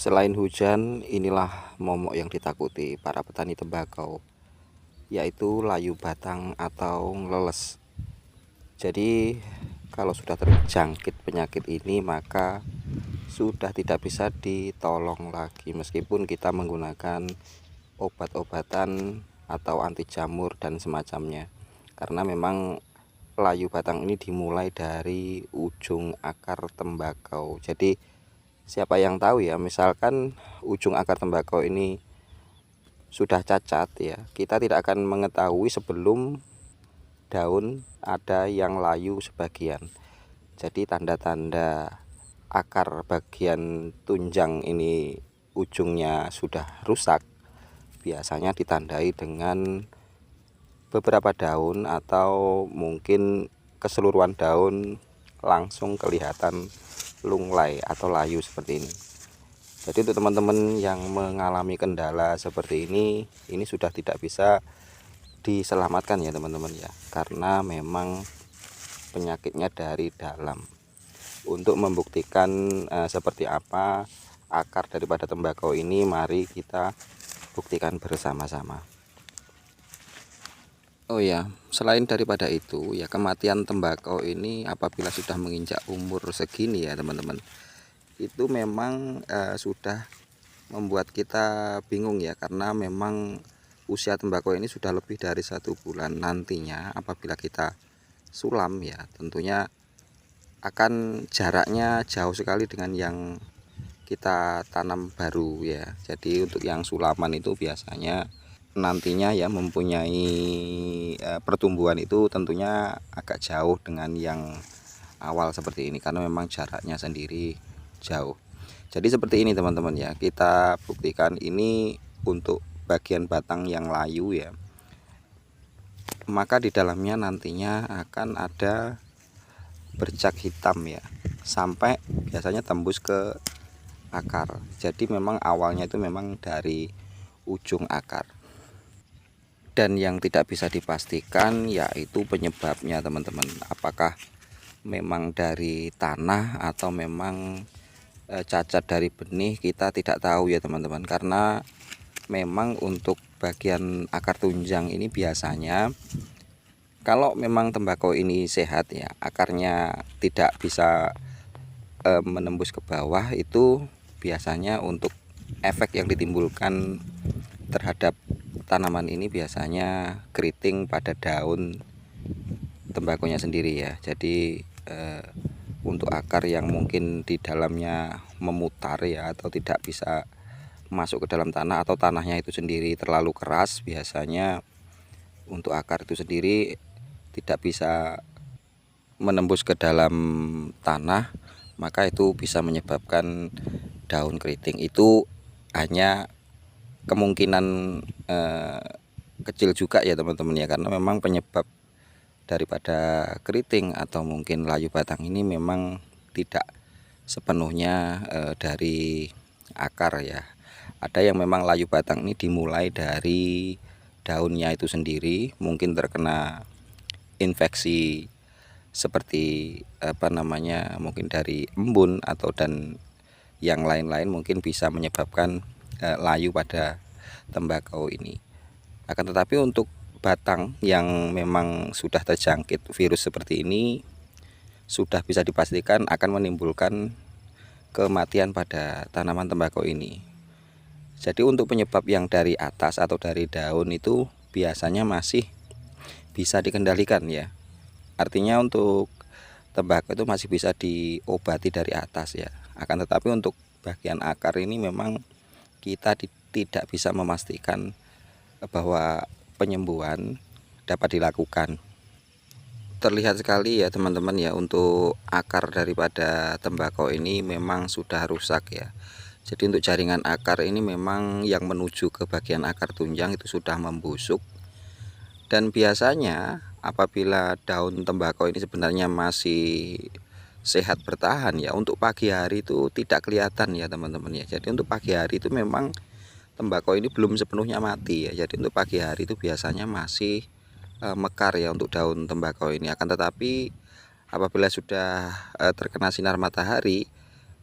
Selain hujan, inilah momok yang ditakuti para petani tembakau, yaitu layu batang atau ngleles. Jadi, kalau sudah terjangkit penyakit ini, maka sudah tidak bisa ditolong lagi meskipun kita menggunakan obat-obatan atau anti jamur dan semacamnya. Karena memang layu batang ini dimulai dari ujung akar tembakau. Jadi siapa yang tahu ya, misalkan ujung akar tembakau ini sudah cacat ya, kita tidak akan mengetahui sebelum daun ada yang layu sebagian. Jadi tanda-tanda akar bagian tunjang ini ujungnya sudah rusak biasanya ditandai dengan beberapa daun atau mungkin keseluruhan daun langsung kelihatan lunglai atau layu seperti ini. Jadi untuk teman-teman yang mengalami kendala seperti ini sudah tidak bisa diselamatkan ya teman-teman ya, karena memang penyakitnya dari dalam. Untuk membuktikan seperti apa akar daripada tembakau ini, mari kita buktikan bersama-sama. Oh ya, selain daripada itu ya, kematian tembakau ini apabila sudah menginjak umur segini ya teman-teman, itu memang sudah membuat kita bingung ya, karena memang usia tembakau ini sudah lebih dari 1 bulan. Nantinya apabila kita sulam ya, tentunya akan jaraknya jauh sekali dengan yang kita tanam baru ya. Jadi untuk yang sulaman itu biasanya nantinya ya mempunyai pertumbuhan itu tentunya agak jauh dengan yang awal seperti ini, karena memang jaraknya sendiri jauh. Jadi seperti ini teman-teman ya, kita buktikan ini untuk bagian batang yang layu ya, maka di dalamnya nantinya akan ada bercak hitam ya, sampai biasanya tembus ke akar. Jadi memang awalnya itu memang dari ujung akar. Dan yang tidak bisa dipastikan yaitu penyebabnya teman-teman, apakah memang dari tanah atau memang cacat dari benih, kita tidak tahu ya teman-teman. Karena memang untuk bagian akar tunjang ini biasanya kalau memang tembakau ini sehat ya, akarnya tidak bisa menembus ke bawah, itu biasanya untuk efek yang ditimbulkan terhadap tanaman ini biasanya keriting pada daun tembakonya sendiri ya. Jadi untuk akar yang mungkin di dalamnya memutar ya, atau tidak bisa masuk ke dalam tanah, atau tanahnya itu sendiri terlalu keras, biasanya untuk akar itu sendiri tidak bisa menembus ke dalam tanah, maka itu bisa menyebabkan daun keriting. Itu hanya kemungkinan kecil juga ya teman-teman ya, karena memang penyebab daripada keriting atau mungkin layu batang ini memang tidak sepenuhnya dari akar ya. Ada yang memang layu batang ini dimulai dari daunnya itu sendiri, mungkin terkena infeksi seperti mungkin dari embun atau dan yang lain-lain, mungkin bisa menyebabkan layu pada tembakau ini. Akan tetapi untuk batang yang memang sudah terjangkit virus seperti ini, sudah bisa dipastikan akan menimbulkan kematian pada tanaman tembakau ini. Jadi untuk penyebab yang dari atas atau dari daun itu biasanya masih bisa dikendalikan ya. Artinya untuk tembakau itu masih bisa diobati dari atas ya. Akan tetapi untuk bagian akar ini memang kita tidak bisa memastikan bahwa penyembuhan dapat dilakukan. Terlihat sekali ya teman-teman ya, untuk akar daripada tembakau ini memang sudah rusak ya. Jadi untuk jaringan akar ini memang yang menuju ke bagian akar tunjang itu sudah membusuk. Dan biasanya apabila daun tembakau ini sebenarnya masih sehat bertahan ya, untuk pagi hari itu tidak kelihatan ya teman-teman ya. Jadi untuk pagi hari itu memang tembakau ini belum sepenuhnya mati ya. Jadi untuk pagi hari itu biasanya masih mekar ya untuk daun tembakau ini. Akan tetapi apabila sudah terkena sinar matahari,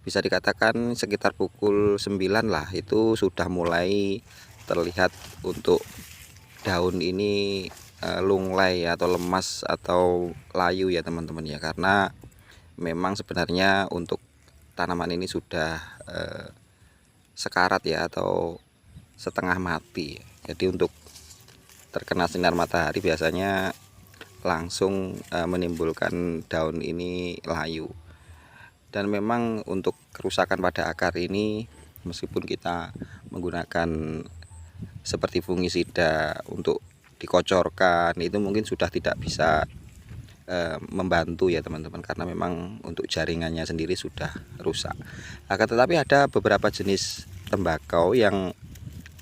bisa dikatakan sekitar pukul 9 lah itu sudah mulai terlihat untuk daun ini lunglai atau lemas atau layu ya teman-teman ya, karena memang sebenarnya untuk tanaman ini sudah sekarat ya atau setengah mati. Jadi untuk terkena sinar matahari biasanya langsung menimbulkan daun ini layu. Dan memang untuk kerusakan pada akar ini, meskipun kita menggunakan seperti fungisida untuk dikocorkan, itu mungkin sudah tidak bisa membantu ya teman-teman, karena memang untuk jaringannya sendiri sudah rusak. Akan tetapi ada beberapa jenis tembakau yang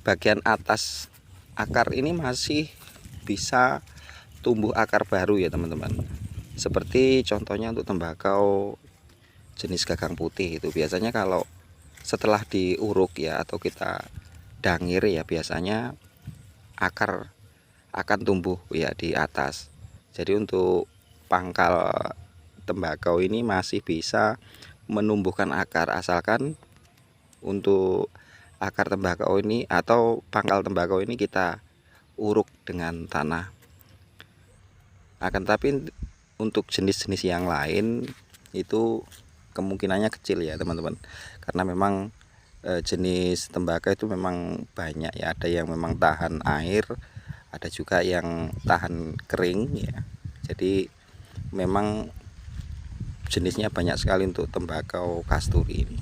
bagian atas akar ini masih bisa tumbuh akar baru ya teman-teman. Seperti contohnya untuk tembakau jenis gagang putih, itu biasanya kalau setelah diuruk ya atau kita dangir ya, biasanya akar akan tumbuh ya di atas. Jadi untuk pangkal tembakau ini masih bisa menumbuhkan akar, asalkan untuk akar tembakau ini atau pangkal tembakau ini kita uruk dengan tanah. Akan tapi untuk jenis-jenis yang lain itu kemungkinannya kecil ya teman-teman, karena memang jenis tembakau itu memang banyak ya, ada yang memang tahan air, ada juga yang tahan kering ya. Jadi memang jenisnya banyak sekali untuk tembakau kasturi ini.